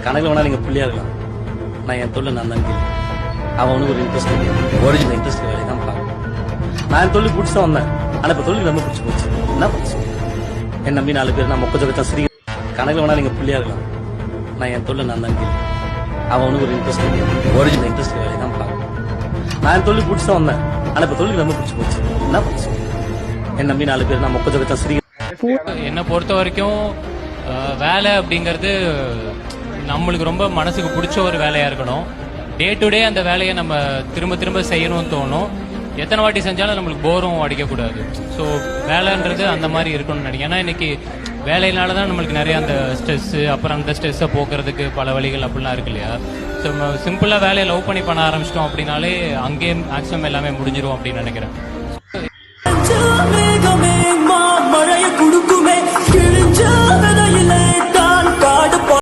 கணக்கில் வேணா நீங்கள் புள்ளியாக இருக்கலாம். நான் என் தொழில் நான் தான் கேள்வி. அவனுக்கு ஒரு இன்ட்ரெஸ்ட் ஒரிஜினல் இன்ட்ரெஸ்ட் வேலை தான் பார்க்கணும். நான் என் தொழில் பிடிச்சி தான் வந்தேன். ஆனால் இப்போ தொழில் ரொம்ப பிடிச்சி போச்சு. என்ன பிடிச்சி என் நம்பி 4 பேர் நான் மொக்க ஜகத்தான் சிரி கணக்கில் வேணா நீங்கள் புள்ளியாக இருக்கலாம். நான் என் தொழில் நான் தான் கேள்வி. அவனுக்கு ஒரு இன்ட்ரெஸ்ட் ஒரிஜினல் இன்ட்ரெஸ்ட் வேலை தான் பார்க்கணும். நான் என் தொழில் பிடிச்சி தான் வந்தேன். ஆனால் இப்போ தொழில் ரொம்ப பிடிச்சி போச்சு. என்ன பிடிச்சி என் நம்பி 4 பேர் நான் மொக்க ஜகத்தான் சிரி. என்னை பொறுத்த வரைக்கும் வேலை அப்படிங்கிறது நம்மளுக்கு ரொம்ப மனசுக்கு பிடிச்ச ஒரு வேலையாக இருக்கணும். டே டு டே அந்த வேலையை நம்ம திரும்ப திரும்ப செய்யணும்னு தோணும். எத்தனை வாட்டி செஞ்சாலும் நம்மளுக்கு போரும் அடிக்கக்கூடாது. ஸோ வேலைன்றது அந்த மாதிரி இருக்கணும்னு நினைக்கிறேன். ஏன்னா இன்னைக்கு வேலையினால தான் நம்மளுக்கு நிறைய அந்த ஸ்ட்ரெஸ்ஸு, அப்புறம் அந்த ஸ்ட்ரெஸ்ஸை போக்குறதுக்கு பல வழிகள் அப்படிலாம் இருக்கு இல்லையா. ஸோ சிம்பிளாக வேலையை லவ் பண்ண ஆரம்பிச்சிட்டோம் அப்படின்னாலே அங்கேயே மேக்ஸிமம் எல்லாமே முடிஞ்சிடும் அப்படின்னு நினைக்கிறேன்.